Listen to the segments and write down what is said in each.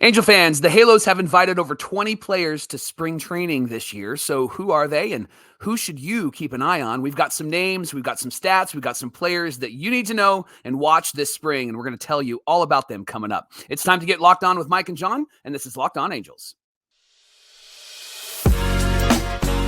Angel fans, the Halos have invited over 20 players to spring training this year. So who are they and who should you keep an eye on? We've got some names, we've got some stats, we've got some players that you need to know and watch this spring, and we're going to tell you all about them coming up. It's time to get locked on with Mike and John, and this is Locked On Angels.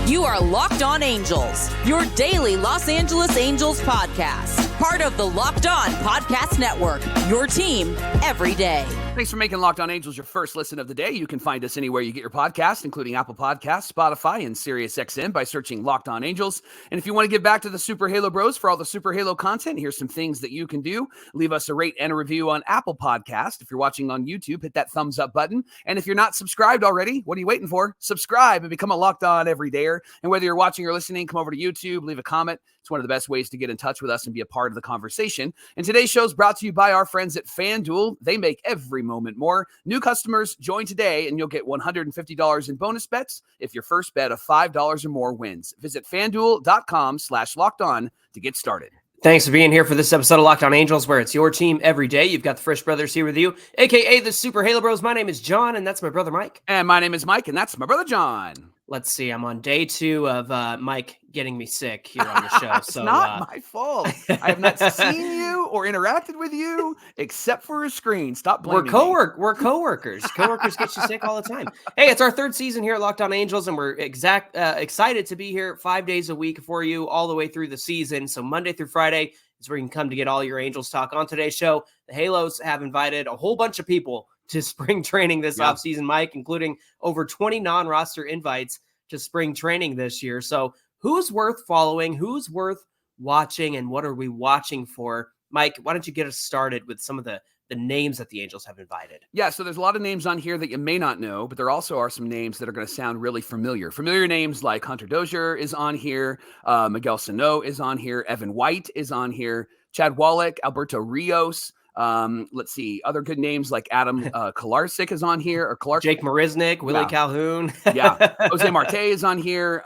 You are Locked On Angels, your daily Los Angeles Angels podcast. Part of the Locked On Podcast Network, your team every day. Thanks for making Locked On Angels your first listen of the day. You can find us anywhere you get your podcast, including Apple Podcasts, Spotify, and SiriusXM by searching Locked On Angels. And if you want to give back to the Super Halo Bros for all the Super Halo content, here's some things that you can do. Leave us a rate and a review on Apple Podcast. If you're watching on YouTube, hit that thumbs up button. And if you're not subscribed already, what are you waiting for? Subscribe and become a Locked On Everydayer. And whether you're watching or listening, come over to YouTube, leave a comment. It's one of the best ways to get in touch with us and be a part of the conversation. And today's show is brought to you by our friends at FanDuel. They make every moment more. New customers, join today and you'll get $150 in bonus bets if your first bet of $5 or more wins. Visit FanDuel.com/lockedon to get started. Thanks for being here for this episode of Locked On Angels, where it's your team every day. You've got the Frisch Brothers here with you, a.k.a. the Super Halo Bros. My name is John, and that's my brother Mike. And my name is Mike, and that's my brother John. Let's see. I'm on day 2 of Mike getting me sick here on the show. It's not my fault. I have not seen you or interacted with you except for a screen. Stop blaming me. We're coworkers. Coworkers get you sick all the time. Hey, it's our third season here at Locked On Angels, and we're excited to be here 5 days a week for you all the way through the season. So Monday through Friday is where you can come to get all your Angels talk. On today's show, the Halos have invited a whole bunch of people to spring training this offseason, Mike, including over 20 non-roster invites to spring training this year. So who's worth following, who's worth watching, and what are we watching for? Mike, why don't you get us started with some of the names that the Angels have invited? Yeah, so there's a lot of names on here that you may not know, but there also are some names that are going to sound really familiar. Familiar names like Hunter Dozier is on here, Miguel Sano is on here, Evan White is on here, Chad Wallach, Alberto Rios. Let's see, other good names like Adam Kolarczyk is on here, or Clark, Jake Marisnik, Willie Calhoun. Yeah, Jose Marte is on here.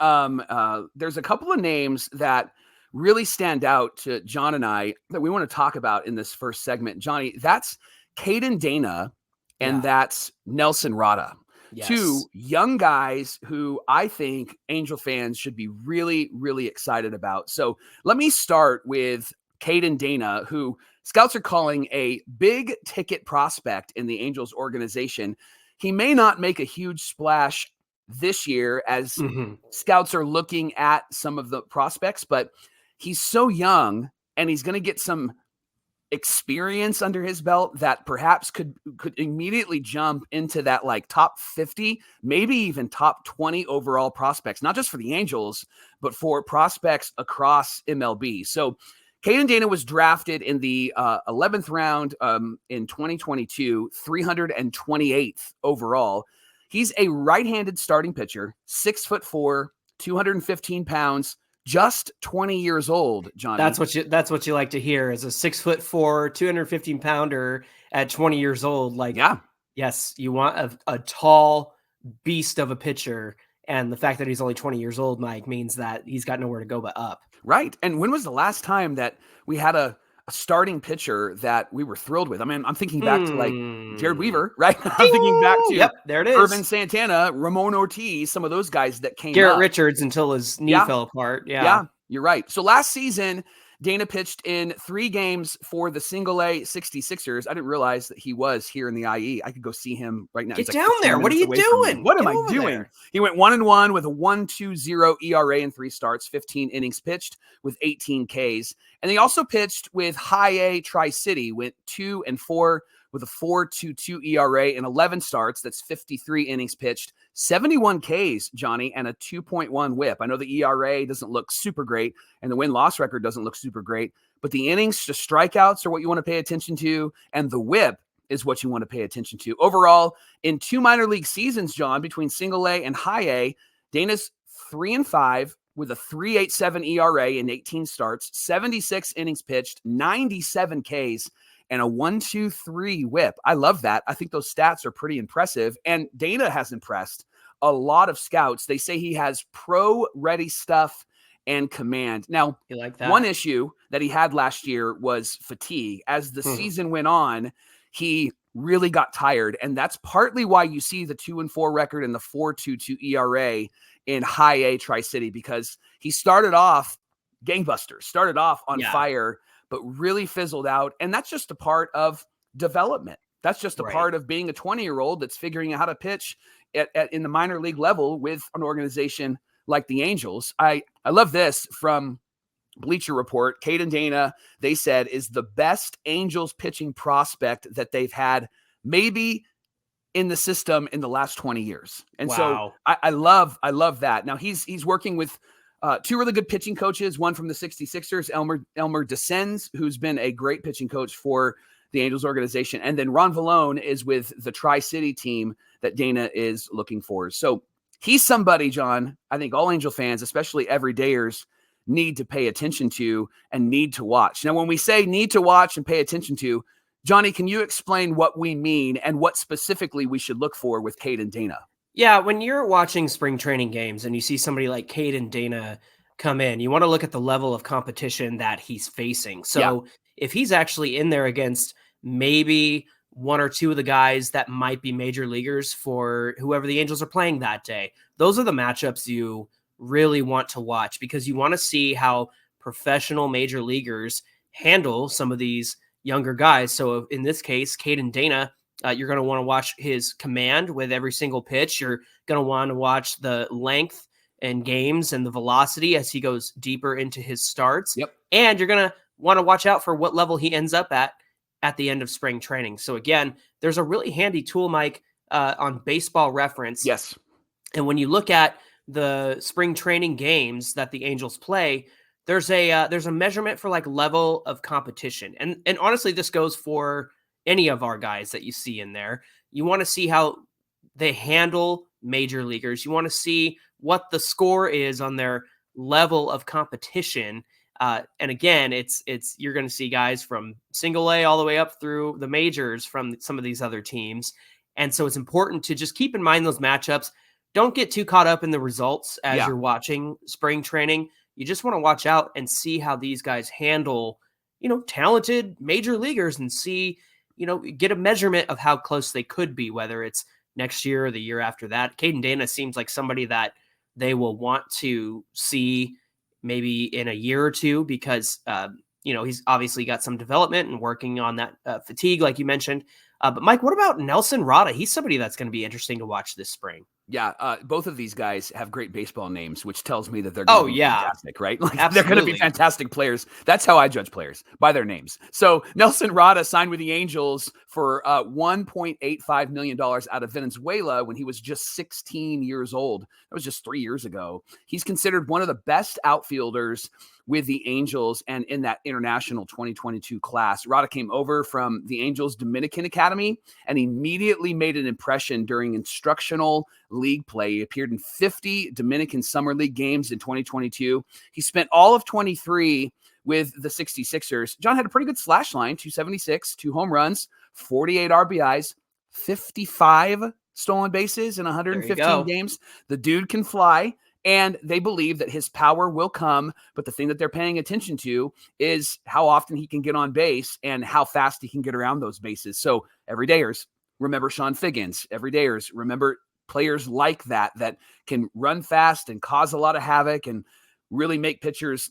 There's a couple of names that really stand out to John and I that we want to talk about in this first segment. Johnny, that's Caden Dana and that's Nelson Rada. Yes. Two young guys who I think Angel fans should be really, really excited about. So let me start with Caden Dana, who scouts are calling a big ticket prospect in the Angels organization. He may not make a huge splash this year as scouts are looking at some of the prospects, but he's so young and he's going to get some experience under his belt that perhaps could immediately jump into that like top 50, maybe even top 20 overall prospects, not just for the Angels, but for prospects across MLB. So Caden Dana was drafted in the 11th round in 2022, 328th overall. He's a right-handed starting pitcher, 6'4", 215 pounds, just 20 years old, Johnny. That's what you like to hear, is a 6'4", 215 pounder at 20 years old. Like, yes, you want a tall beast of a pitcher. And the fact that he's only 20 years old, Mike, means that he's got nowhere to go but up. Right. And when was the last time that we had a starting pitcher that we were thrilled with? I mean, I'm thinking back to like Jared Weaver, right? I'm thinking back to there it is. Irvin Santana, Ramon Ortiz, some of those guys that came Garrett up. Richards until his knee fell apart. Yeah, you're right. So last season, Dana pitched in 3 games for the Single-A 66ers. I didn't realize that he was here in the IE. I could go see him right now. Get down there. What are you doing? What am I doing? There. He went 1-1 with a 1.20 ERA in 3 starts, 15 innings pitched with 18 Ks. And he also pitched with High A Tri-City, went 2-4 with a 4.22 ERA in 11 starts. That's 53 innings pitched, 71 Ks, Johnny, and a 2.1 whip. I know the ERA doesn't look super great and the win-loss record doesn't look super great, but the innings to strikeouts are what you want to pay attention to, and the whip is what you want to pay attention to. Overall, in 2 minor league seasons, John, between Single-A and High A, Dana's 3-5 with a 3.87 ERA in 18 starts, 76 innings pitched, 97 Ks, and a 1.23 whip. I love that. I think those stats are pretty impressive. And Dana has impressed a lot of scouts. They say he has pro-ready stuff and command. Now, you like that? One issue that he had last year was fatigue. As the season went on, he really got tired. And that's partly why you see the 2-4 record and the 4.22 ERA in high A Tri-City, because he started off gangbusters, started off on fire, but really fizzled out. And that's just a part of development. That's just a part of being a 20-year-old that's figuring out how to pitch in the minor league level with an organization like the Angels. I love this from Bleacher Report. Caden Dana, they said, is the best Angels pitching prospect that they've had maybe in the system in the last 20 years. And so I love that. Now he's working with two really good pitching coaches, one from the 66ers, Elmer Descends, who's been a great pitching coach for the Angels organization. And then Ron Vallone is with the Tri-City team that Dana is looking for. So he's somebody, John, I think all Angel fans, especially everydayers, need to pay attention to and need to watch. Now, when we say need to watch and pay attention to, Johnny, can you explain what we mean and what specifically we should look for with Caden Dana? Yeah, when you're watching spring training games and you see somebody like Caden Dana come in, you want to look at the level of competition that he's facing. So if he's actually in there against maybe one or two of the guys that might be major leaguers for whoever the Angels are playing that day, those are the matchups you really want to watch, because you want to see how professional major leaguers handle some of these younger guys. So in this case, Caden Dana, you're going to want to watch his command with every single pitch. You're going to want to watch the length and games and the velocity as he goes deeper into his starts. And you're going to want to watch out for what level he ends up at the end of spring training. So again, there's a really handy tool, Mike, on Baseball Reference. Yes. And when you look at the spring training games that the Angels play, there's a measurement for like level of competition. And honestly, this goes for any of our guys that you see in there. You want to see how they handle major leaguers. You want to see what the score is on their level of competition. And again, you're going to see guys from single A all the way up through the majors from some of these other teams. And so it's important to just keep in mind those matchups. Don't get too caught up in the results as you're watching spring training. You just want to watch out and see how these guys handle, talented major leaguers, and see, get a measurement of how close they could be, whether it's next year or the year after that. Caden Dana seems like somebody that they will want to see maybe in a year or two, because, he's obviously got some development and working on that fatigue, like you mentioned. But Mike, what about Nelson Rada? He's somebody that's going to be interesting to watch this spring. Yeah, both of these guys have great baseball names, which tells me that they're going to be fantastic, right? Like, they're going to be fantastic players. That's how I judge players, by their names. So Nelson Rada signed with the Angels for $1.85 million out of Venezuela when he was just 16 years old. That was just 3 years ago. He's considered one of the best outfielders with the Angels and in that international 2022 class. Rada came over from the Angels Dominican Academy and immediately made an impression during instructional league play. He appeared in 50 Dominican Summer League games in 2022. He spent all of 23 with the 66ers. John had a pretty good slash line, 276, 2 home runs, 48 RBIs, 55 stolen bases in 115 games. The dude can fly. And they believe that his power will come, but the thing that they're paying attention to is how often he can get on base and how fast he can get around those bases. So everydayers, remember Sean Figgins. Everydayers, remember players like that can run fast and cause a lot of havoc and really make pitchers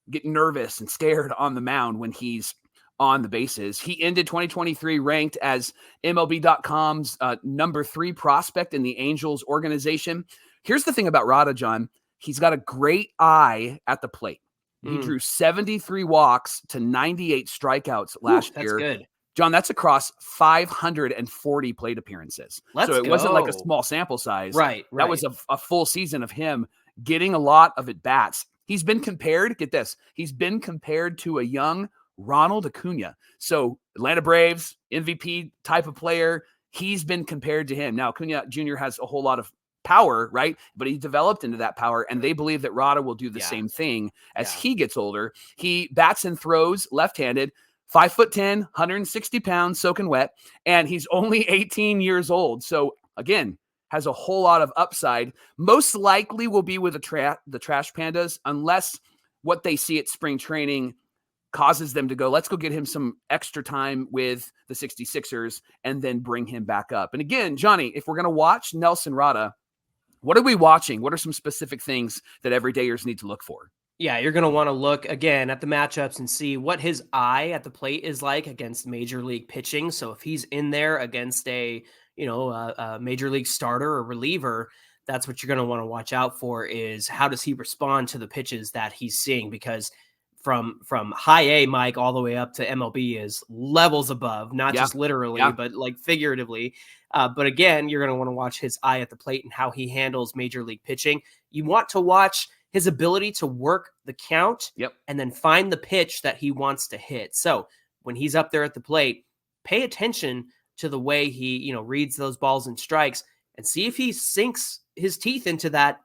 get nervous and scared on the mound when he's on the bases. He ended 2023 ranked as MLB.com's number 3 prospect in the Angels organization. Here's the thing about Rada, John. He's got a great eye at the plate. He drew 73 walks to 98 strikeouts last year. That's good. John, that's across 540 plate appearances. So it wasn't like a small sample size. Right. That was a full season of him getting a lot of at-bats. He's been compared, get this, he's been compared to a young Ronald Acuna. So Atlanta Braves, MVP type of player, he's been compared to him. Now, Acuna Jr. has a whole lot of power, right? But he developed into that power, and they believe that Rada will do the same thing as he gets older. He bats and throws left-handed, 5'10", 160 pounds, soaking wet, and he's only 18 years old. So again, has a whole lot of upside. Most likely will be with the Trash Pandas, unless what they see at spring training causes them to go, let's go get him some extra time with the 66ers and then bring him back up. And again, Johnny, if we're going to watch Nelson Rada, what are we watching? What are some specific things that everydayers need to look for? Yeah, you're going to want to look again at the matchups and see what his eye at the plate is like against major league pitching. So if he's in there against a major league starter or reliever, that's what you're going to want to watch out for, is how does he respond to the pitches that he's seeing? Because from high A, Mike, all the way up to MLB is levels above, not just literally, but like figuratively. But again, you're going to want to watch his eye at the plate and how he handles major league pitching. You want to watch his ability to work the count and then find the pitch that he wants to hit. So when he's up there at the plate, pay attention to the way he, reads those balls and strikes, and see if he sinks his teeth into that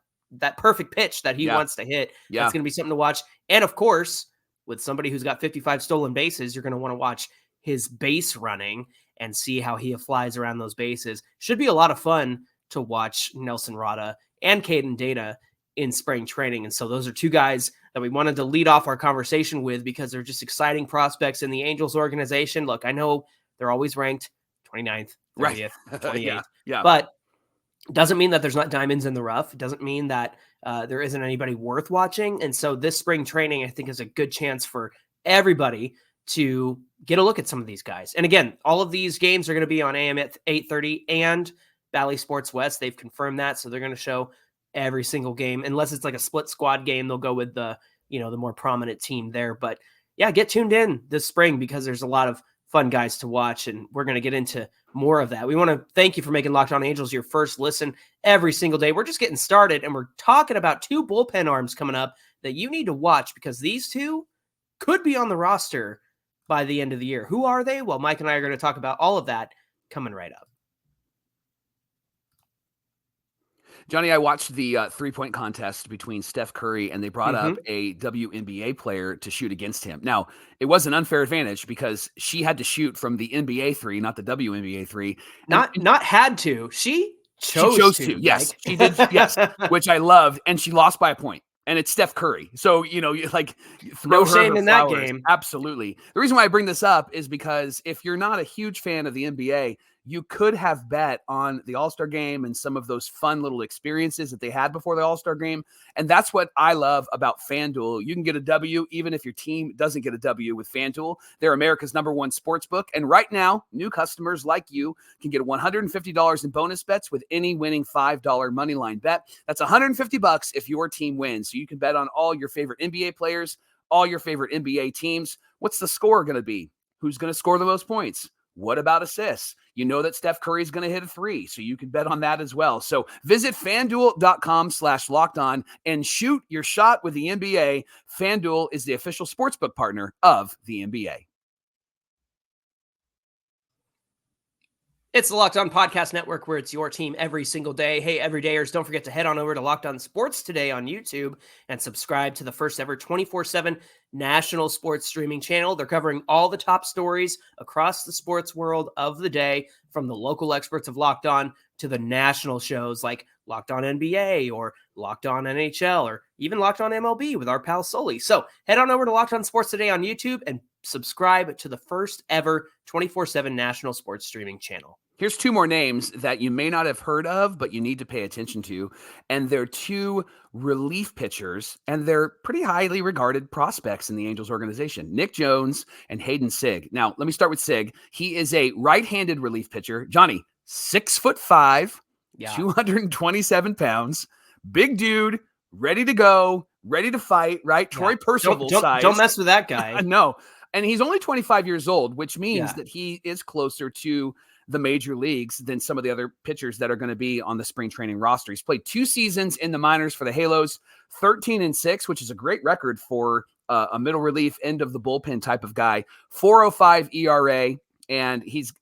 perfect pitch that he wants to hit. That's going to be something to watch. And of course, with somebody who's got 55 stolen bases, you're going to want to watch his base running and see how he flies around those bases. Should be a lot of fun to watch Nelson Rada and Caden Dana in spring training. And so those are two guys that we wanted to lead off our conversation with, because they're just exciting prospects in the Angels organization. Look, I know they're always ranked 29th, 30th, 28th, but doesn't mean that there's not diamonds in the rough. It doesn't mean that there isn't anybody worth watching. And so this spring training, I think, is a good chance for everybody to get a look at some of these guys. And again, all of these games are going to be on AM at 8:30 and Bally Sports West. They've confirmed that. So they're going to show every single game, unless it's like a split squad game. They'll go with the more prominent team there. But yeah, get tuned in this spring, because there's a lot of fun guys to watch, and we're going to get into more of that. We want to thank you for making Locked On Angels your first listen every single day. We're just getting started, and we're talking about two bullpen arms coming up that you need to watch, because these two could be on the roster by the end of the year. Who are they? Well, Mike and I are going to talk about all of that coming right up. Johnny, I watched the 3-point contest between Steph Curry, and they brought up a WNBA player to shoot against him. Now, it was an unfair advantage because she had to shoot from the NBA 3, not the WNBA 3. Not had to. She chose to. Yes, she did. Yes, which I loved. And she lost by a point. And it's Steph Curry. So, throw no shame in that game. Absolutely. The reason why I bring this up is because if you're not a huge fan of the NBA, you could have bet on the All-Star game and some of those fun little experiences that they had before the All-Star game. And that's what I love about FanDuel. You can get a W even if your team doesn't get a W with FanDuel. They're America's #1 sports book. And right now, new customers like you can get $150 in bonus bets with any winning $5 moneyline bet. That's $150 if your team wins. So you can bet on all your favorite NBA players, all your favorite NBA teams. What's the score going to be? Who's going to score the most points? What about assists? You know that Steph Curry is going to hit a 3, so you can bet on that as well. So visit FanDuel.com/lockedon and shoot your shot with the NBA. FanDuel is the official sportsbook partner of the NBA. It's the Locked On Podcast Network, where it's your team every single day. Hey, everydayers, don't forget to head on over to Locked On Sports Today on YouTube and subscribe to the first ever 24/7 national sports streaming channel. They're covering all the top stories across the sports world of the day, from the local experts of Locked On to the national shows like Locked On NBA or Locked On NHL or even Locked On MLB with our pal Sully. So head on over to Locked On Sports Today on YouTube and subscribe to the first ever 24/7 national sports streaming channel. Here's two more names that you may not have heard of, but you need to pay attention to. And they're two relief pitchers, and they're pretty highly regarded prospects in the Angels organization, Nick Jones and Hayden Seig. Now, let me start with Seig. He is a right-handed relief pitcher. Johnny, 6'5", 227 pounds, big dude, ready to go, ready to fight, right? Troy Percival size. Don't mess with that guy. No. And he's only 25 years old, which means that he is closer to the major leagues than some of the other pitchers that are going to be on the spring training roster. He's played 2 seasons in the minors for the Halos, 13-6, which is a great record for a middle relief end of the bullpen type of guy, 4.05 ERA, and he's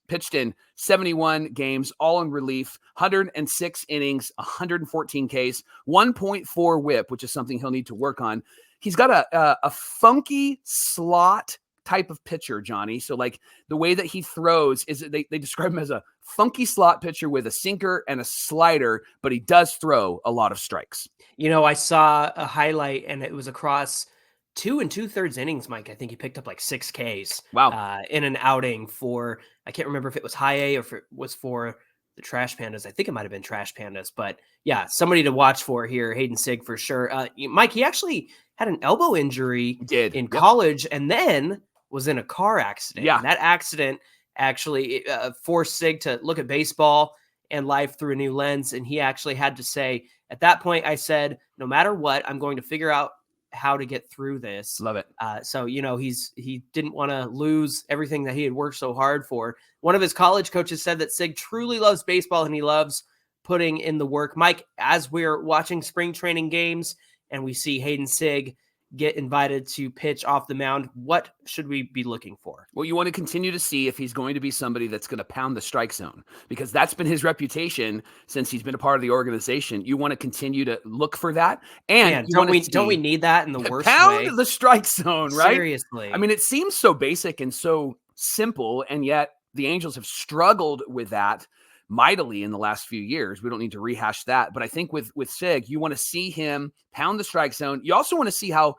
pitched in 71 games, all in relief, 106 innings, 114 Ks, 1.4 whip, which is something he'll need to work on. He's got a funky slot type of pitcher, Johnny. So like the way that he throws is they describe him as a funky slot pitcher with a sinker and a slider, but he does throw a lot of strikes. I saw a highlight and it was across 2 2/3 innings, Mike. I think he picked up like 6 Ks. Wow. In an outing for, I can't remember if it was high A or if it was for the Trash Pandas. I think it might have been Trash Pandas, but yeah, somebody to watch for here. Hayden Seig for sure. Mike, he actually had an elbow injury in college and then was in a car accident. Yeah. And that accident actually forced Seig to look at baseball and life through a new lens. And he actually had to say, at that point, I said, no matter what, I'm going to figure out how to get through this. Love it. So, he didn't want to lose everything that he had worked so hard for. One of his college coaches said that Seig truly loves baseball and he loves putting in the work. Mike, as we're watching spring training games and we see Hayden Seig get invited to pitch off the mound, what should we be looking for? Well, you want to continue to see if he's going to be somebody that's going to pound the strike zone, because that's been his reputation since he's been a part of the organization. You want to continue to look for that. And don't we need that in the worst pound way? the strike zone, right? Seriously. I mean, it seems so basic and so simple, and yet the Angels have struggled with that mightily in the last few years. We don't need to rehash that. But I think with Seig, you want to see him pound the strike zone. You also want to see how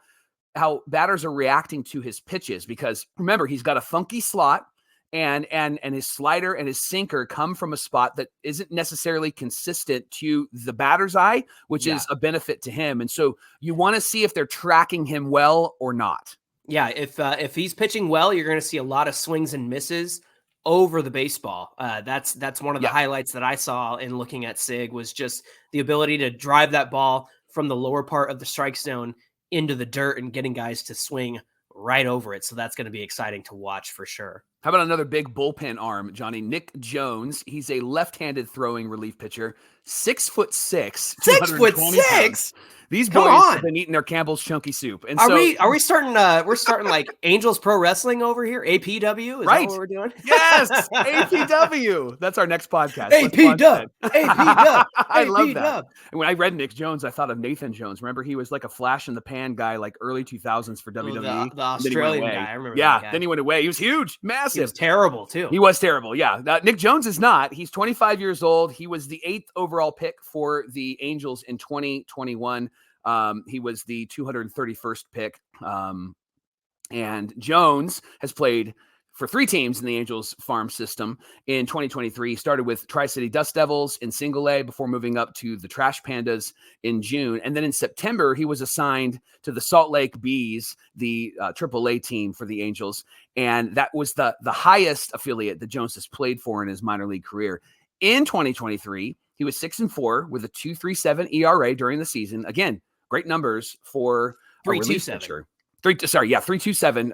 batters are reacting to his pitches, because remember, he's got a funky slot and his slider and his sinker come from a spot that isn't necessarily consistent to the batter's eye, which is a benefit to him. And so you want to see if they're tracking him well or not. Yeah. If he's pitching well, you're going to see a lot of swings and misses over the baseball. That's one of the highlights that I saw in looking at Seig, was just the ability to drive that ball from the lower part of the strike zone into the dirt and getting guys to swing right over it. So that's going to be exciting to watch for sure. How about another big bullpen arm, Johnny? Nick Jones. He's a left-handed throwing relief pitcher, 6'6", 6'6". These boys have been eating their Campbell's chunky soup. And are we starting? We're starting like Angels Pro Wrestling over here. APW, is that what we're doing? Yes, APW. That's our next podcast. APW. I love that. And when I read Nick Jones, I thought of Nathan Jones. Remember, he was like a flash in the pan guy, like early 2000s for WWE. The Australian guy. I remember. Yeah, that guy. then he went away. He was huge, massive. He was terrible too. He was terrible. Yeah, Nick Jones is not. He's 25 years old. He was the 8th overall pick for the Angels in 2021. He was the 231st pick. And Jones has played for 3 teams in the Angels farm system in 2023. He started with Tri-City Dust Devils in Single A before moving up to the Trash Pandas in June. And then in September, he was assigned to the Salt Lake Bees, the AAA team for the Angels. And that was the highest affiliate that Jones has played for in his minor league career. In 2023, he was 6-4 with a 2.37 ERA during the season. Again, great numbers for a relief pitcher. 3.27.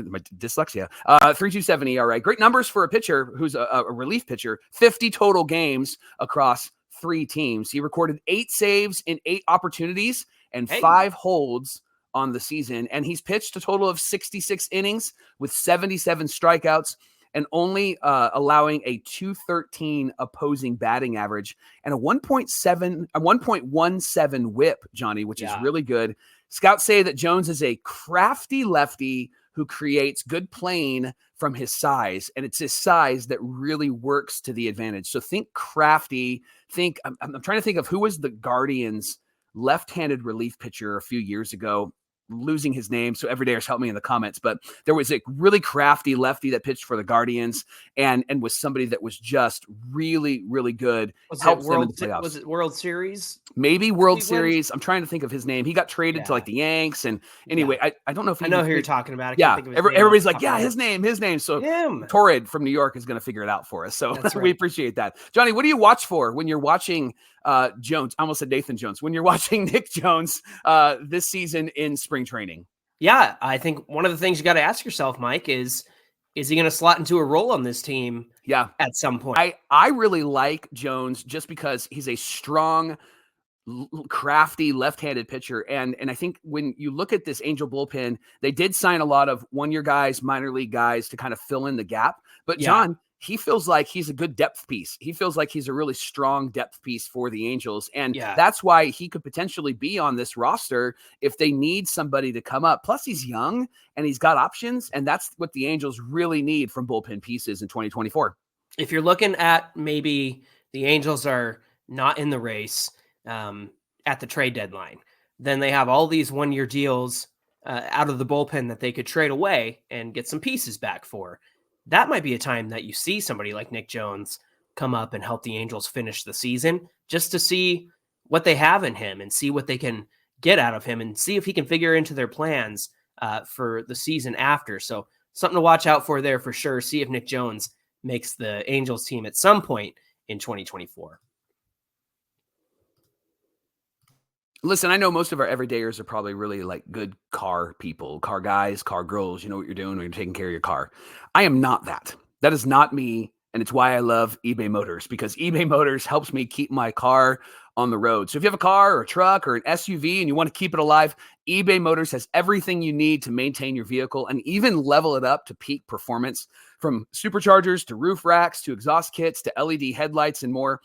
My dyslexia. 3.27 ERA. Great numbers for a pitcher who's a relief pitcher. 50 total games across 3 teams. He recorded 8 saves in 8 opportunities and 5 holds on the season. And he's pitched a total of 66 innings with 77 strikeouts and only allowing a 213 opposing batting average and a 1.17 whip, Johnny, which is really good. Scouts say that Jones is a crafty lefty who creates good playing from his size, and it's his size that really works to the advantage. So think crafty. I'm trying to think of who was the Guardians' left-handed relief pitcher a few years ago. Losing his name, so everydayers help me in the comments, but there was a really crafty lefty that pitched for the Guardians and was somebody that was just really, really good. Was it World Series? Maybe World Series. I'm trying to think of his name. He got traded to like the Yanks, and anyway, I don't know if I know who you're talking about. I can't think of his name. Everybody's like, his name. So Torrid from New York is going to figure it out for us. So we appreciate that. Johnny, what do you watch for when you're watching Jones? I almost said Nathan Jones. When you're watching Nick Jones this season in spring training? Yeah, I think one of the things you got to ask yourself, Mike, is he going to slot into a role on this team? Yeah, at some point. I really like Jones just because he's a strong, crafty left-handed pitcher. And I think when you look at this Angel bullpen, they did sign a lot of one-year guys, minor league guys to kind of fill in the gap. But John, he feels like he's a good depth piece. He feels like he's a really strong depth piece for the Angels. And that's why he could potentially be on this roster if they need somebody to come up. Plus, he's young and he's got options. And that's what the Angels really need from bullpen pieces in 2024. If you're looking at maybe the Angels are not in the race at the trade deadline, then they have all these one-year deals out of the bullpen that they could trade away and get some pieces back for. That might be a time that you see somebody like Nick Jones come up and help the Angels finish the season, just to see what they have in him and see what they can get out of him and see if he can figure into their plans for the season after. So something to watch out for there for sure. See if Nick Jones makes the Angels team at some point in 2024. Listen, I know most of our everydayers are probably really like good car people, car guys, car girls. You know what you're doing when you're taking care of your car. I am not that. That is not me. And it's why I love eBay Motors, because eBay Motors helps me keep my car on the road. So if you have a car or a truck or an SUV and you want to keep it alive, eBay Motors has everything you need to maintain your vehicle and even level it up to peak performance, from superchargers to roof racks to exhaust kits to LED headlights and more.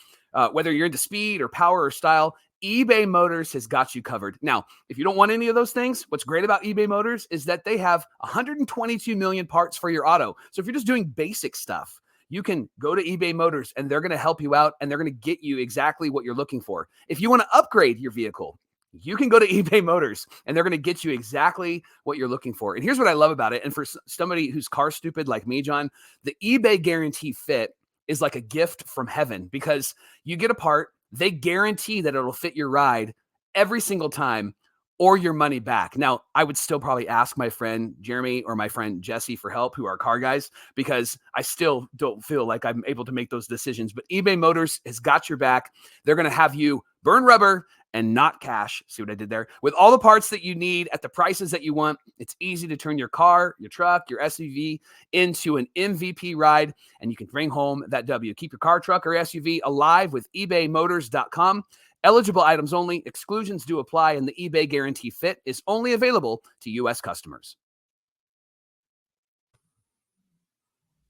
Whether you're into speed or power or style, eBay Motors has got you covered. Now, if you don't want any of those things, what's great about eBay Motors is that they have 122 million parts for your auto. So if you're just doing basic stuff, you can go to eBay Motors and they're going to help you out and they're going to get you exactly what you're looking for. If you want to upgrade your vehicle, you can go to eBay Motors and they're going to get you exactly what you're looking for. And here's what I love about it. And for somebody who's car stupid like me, John, the eBay Guarantee Fit is like a gift from heaven, because you get a part, they guarantee that it'll fit your ride every single time or your money back. Now, I would still probably ask my friend Jeremy or my friend Jesse for help, who are car guys, because I still don't feel like I'm able to make those decisions. But eBay Motors has got your back. They're going to have you burn rubber and not cash. See what I did there? With all the parts that you need at the prices that you want, it's easy to turn your car, your truck, your SUV into an MVP ride, and you can bring home that W. Keep your car, truck, or SUV alive with ebaymotors.com. Eligible items only. Exclusions do apply, and the eBay Guarantee Fit is only available to U.S. customers.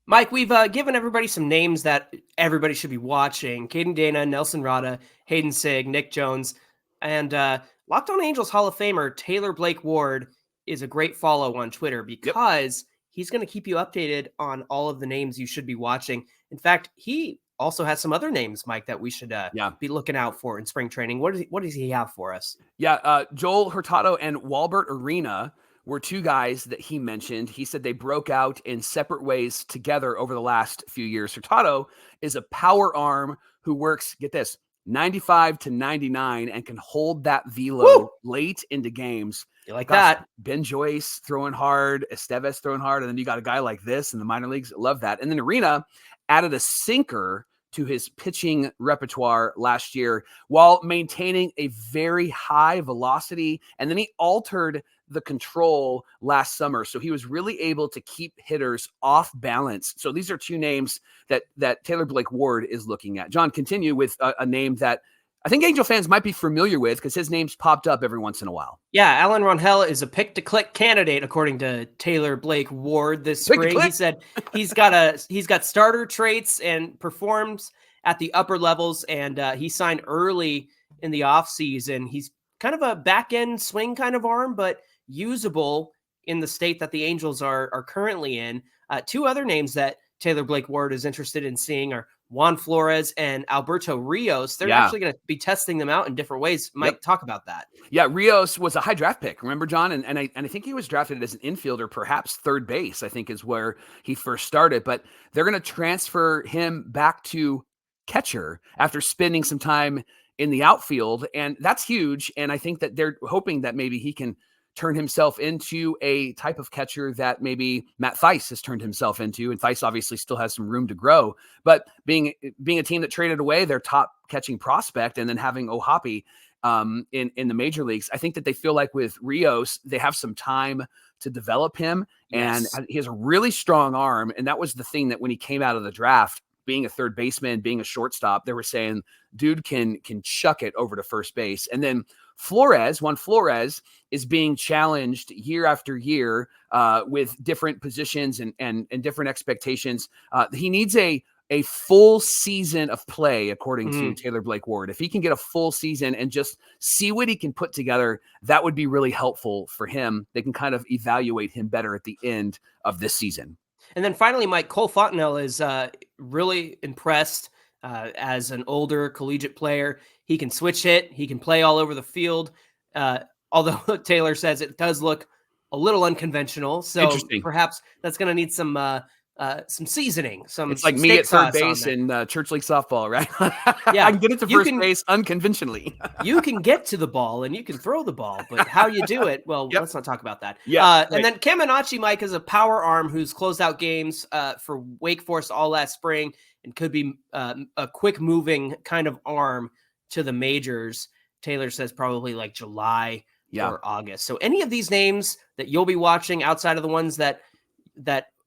Mike, we've given everybody some names that everybody should be watching. Caden Dana, Nelson Rada, Hayden Seig, Nick Jones, and Locked On Angels Hall of Famer Taylor Blake Ward is a great follow on Twitter, because he's going to keep you updated on all of the names you should be watching. In fact, he also has some other names, Mike, that we should be looking out for in spring training. What does he have for us? Yeah, Joel Hurtado and Walbert Arena were two guys that he mentioned. He said they broke out in separate ways together over the last few years. Hurtado is a power arm who works, get this, 95 to 99 and can hold that velo late into games. You like that? Ben Joyce throwing hard, Esteves throwing hard, and then you got a guy like this in the minor leagues. Love that. And then Arena added a sinker to his pitching repertoire last year while maintaining a very high velocity. And then he altered the control last summer. So he was really able to keep hitters off balance. So these are two names that Taylor Blake Ward is looking at. John, continue with a name that I think Angel fans might be familiar with, because his name's popped up every once in a while. Yeah, Alan Ronhell is a pick-to-click candidate, according to Taylor Blake Ward this spring. He said he's got starter traits and performs at the upper levels, and he signed early in the offseason. He's kind of a back-end swing kind of arm, but usable in the state that the Angels are currently in. Two other names that Taylor Blake Ward is interested in seeing are Juan Flores and Alberto Rios. They're actually going to be testing them out in different ways. Mike, talk about that. Yeah, Rios was a high draft pick. Remember, John? And I think he was drafted as an infielder, perhaps third base, I think is where he first started. But they're going to transfer him back to catcher after spending some time in the outfield. And that's huge. And I think that they're hoping that maybe he can turn himself into a type of catcher that maybe Matt Thaiss has turned himself into. And Thaiss obviously still has some room to grow, but being a team that traded away their top catching prospect and then having Ohapi in the major leagues, I think that they feel like with Rios, they have some time to develop him. And he has a really strong arm. And that was the thing that when he came out of the draft, being a third baseman, being a shortstop, they were saying, dude can chuck it over to first base. And then Juan Flores is being challenged year after year with different positions and different expectations. He needs a full season of play, according to Taylor Blake Ward. If he can get a full season and just see what he can put together, that would be really helpful for him. They can kind of evaluate him better at the end of this season. And then finally, Mike, Cole Fontenelle is really impressed as an older collegiate player. He can switch hit. He can play all over the field. Although Taylor says it does look a little unconventional. So Interesting. perhaps that's going to need some seasoning. It's like some me steak at third sauce on base there. in church league softball, right? Yeah, I can get it to you first can- base unconventionally. You can get to the ball and you can throw the ball, but how you do it, well, Yep. let's not talk about that. Yeah, And then Caminacci, Mike, is a power arm who's closed out games for Wake Forest all last spring and could be a quick moving kind of arm to the majors. Taylor says probably like July or August. So any of these names that you'll be watching outside of the ones that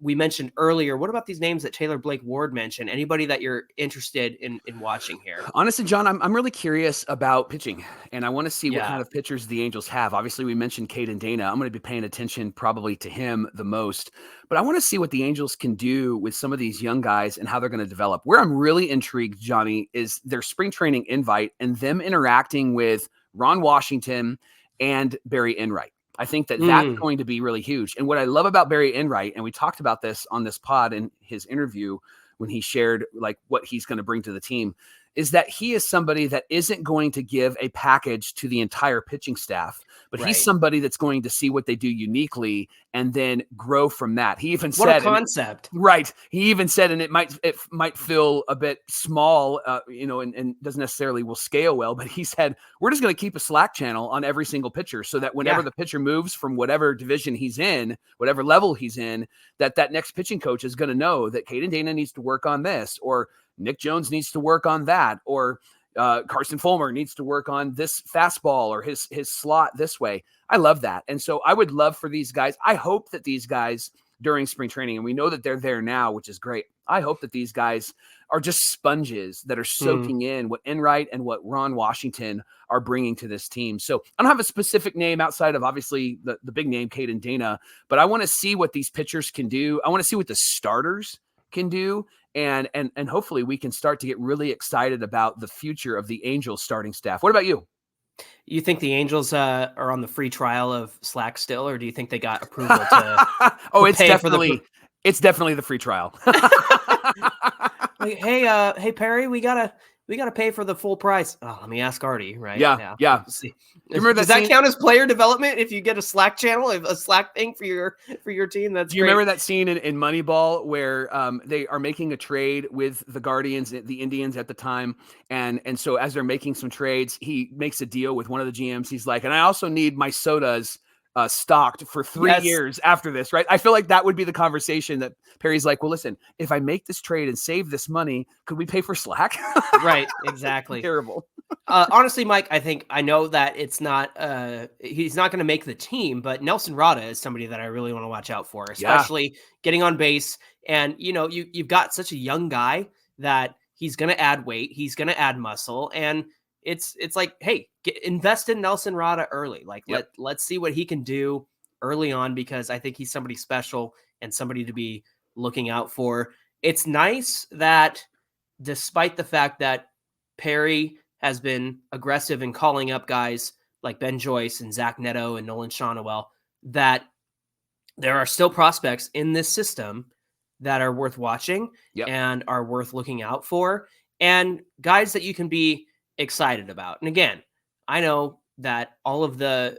we mentioned earlier, what about these names that Taylor Blake Ward mentioned? Anybody that you're interested in watching here? Honestly, John, I'm really curious about pitching, and I want to see what kind of pitchers the Angels have. Obviously, we mentioned Caden Dana. I'm going to be paying attention probably to him the most, but I want to see what the Angels can do with some of these young guys and how they're going to develop. Where I'm really intrigued, Johnny, is their spring training invite and them interacting with Ron Washington and Barry Enright. I think that that's going to be really huge. And what I love about Barry Enright, and we talked about this on this pod in his interview when he shared like what he's going to bring to the team, is that he is somebody that isn't going to give a package to the entire pitching staff, but he's somebody that's going to see what they do uniquely and then grow from that. He even said, what a concept, right? He even said, and it might feel a bit small, and doesn't necessarily will scale well, but he said, we're just going to keep a Slack channel on every single pitcher so that whenever the pitcher moves from whatever division he's in, whatever level he's in, that next pitching coach is going to know that Caden Dana needs to work on this, or Nick Jones needs to work on that, or Carson Fulmer needs to work on this fastball or his slot this way. I love that. And so I would love for these guys. I hope that these guys during spring training, and we know that they're there now, which is great. I hope that these guys are just sponges that are soaking in what Enright and what Ron Washington are bringing to this team. So I don't have a specific name outside of obviously the big name, Caden Dana, but I want to see what these pitchers can do. I want to see what the starters can do. And hopefully we can start to get really excited about the future of the Angels starting staff. What about you? You think the Angels are on the free trial of Slack still, or do you think they got approval to? It's definitely the free trial. Like, hey Perry, we gotta pay for the full price. Oh, let me ask Artie, right? Yeah. Let's see. Does that count as player development if you get a Slack channel, a Slack thing for your team? That's. Do you remember that scene in Moneyball where they are making a trade with the Guardians, the Indians at the time, and so as they're making some trades, he makes a deal with one of the GMs. He's like, and I also need my sodas stocked for 3 years after this, right? I feel like that would be the conversation that Perry's like, well, listen, if I make this trade and save this money, could we pay for Slack? Right, exactly. Terrible. Honestly, Mike, I know that it's not, he's not going to make the team, but Nelson Rada is somebody that I really want to watch out for, especially getting on base. And, you've got such a young guy that he's going to add weight. He's going to add muscle. And it's like, hey, invest in Nelson Rada early. Like, let's see what he can do early on, because I think he's somebody special and somebody to be looking out for. It's nice that despite the fact that Perry has been aggressive in calling up guys like Ben Joyce and Zach Neto and Nolan Shonowell, that there are still prospects in this system that are worth watching and are worth looking out for, and guys that you can be excited about. And again, I know that all of the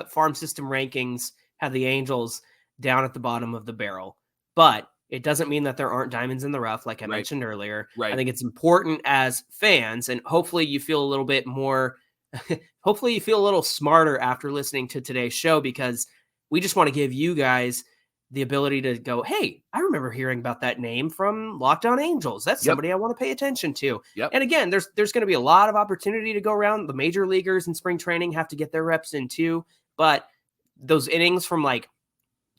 farm system rankings have the Angels down at the bottom of the barrel, but it doesn't mean that there aren't diamonds in the rough, like I mentioned earlier. I think it's important as fans, and hopefully you feel a little bit more, hopefully you feel a little smarter after listening to today's show, because we just want to give you guys the ability to go, hey, I remember hearing about that name from Locked On Angels. That's somebody I want to pay attention to. And again, there's going to be a lot of opportunity to go around. The major leaguers in spring training have to get their reps in too, but those innings from like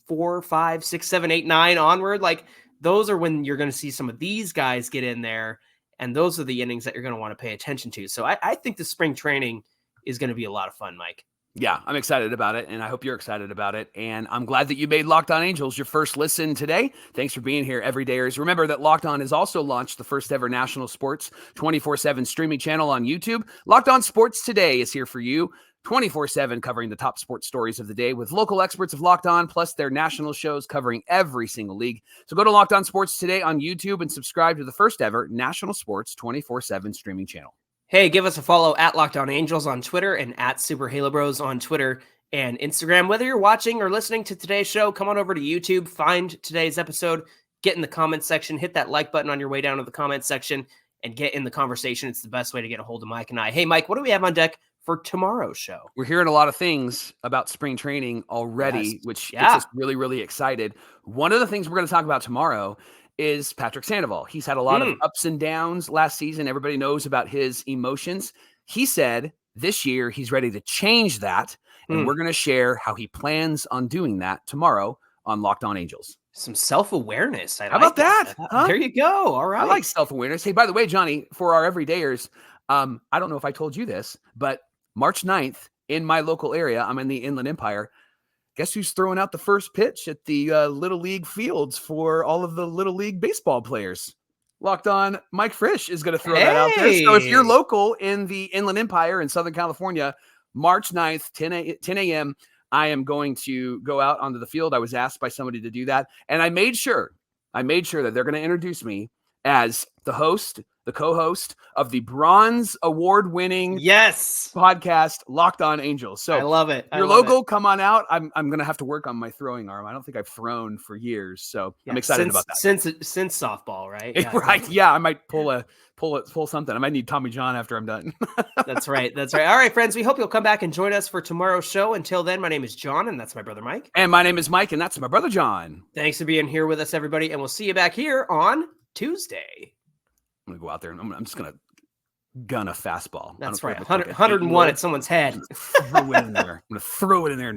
4, 5, 6, 7, 8, 9 onward, like those are when you're going to see some of these guys get in there, and those are the innings that you're going to want to pay attention to. So I think the spring training is going to be a lot of fun, Mike. Yeah, I'm excited about it, and I hope you're excited about it. And I'm glad that you made Locked On Angels your first listen today. Thanks for being here, everydayers. Remember that Locked On has also launched the first ever national sports 24/7 streaming channel on YouTube. Locked On Sports Today is here for you 24/7, covering the top sports stories of the day with local experts of Locked On, plus their national shows covering every single league. So go to Locked On Sports Today on YouTube and subscribe to the first ever national sports 24/7 streaming channel. Hey, give us a follow at Locked On Angels on Twitter and at Super Halo Bros on Twitter and Instagram. Whether you're watching or listening to today's show, come on over to YouTube, find today's episode, get in the comments section, hit that like button on your way down to the comments section, and get in the conversation. It's the best way to get a hold of Mike and I. Hey, Mike, what do we have on deck for tomorrow's show? We're hearing a lot of things about spring training already, which gets us really, really excited. One of the things we're going to talk about tomorrow is Patrick Sandoval. He's had a lot of ups and downs last season. Everybody knows about his emotions. He said this year he's ready to change that, and we're going to share how he plans on doing that tomorrow on Locked On Angels. Some self-awareness. How about that? Huh? There you go. All right. I like self-awareness. Hey, by the way, Johnny, for our everydayers, I don't know if I told you this, but March 9th in my local area, I'm in the Inland Empire. Guess who's throwing out the first pitch at the Little League fields for all of the Little League baseball players? Locked On Mike Frisch is going to throw that out there. So if you're local in the Inland Empire in Southern California, March 9th, 10 a.m., I am going to go out onto the field. I was asked by somebody to do that. And I made sure that they're going to introduce me as the host, the co-host of the Bronze Award-winning podcast, Locked On Angels. So I love it. You're local, come on out. I'm going to have to work on my throwing arm. I don't think I've thrown for years. So I'm excited about that. Since softball, right? Yeah, right. Yeah, I might pull something. I might need Tommy John after I'm done. That's right. All right, friends, we hope you'll come back and join us for tomorrow's show. Until then, my name is John, and that's my brother Mike. And my name is Mike, and that's my brother John. Thanks for being here with us, everybody, and we'll see you back here on Tuesday. I'm going to go out there, and I'm just going to gun a fastball. That's right. 101 at someone's head. I'm going to throw it in there.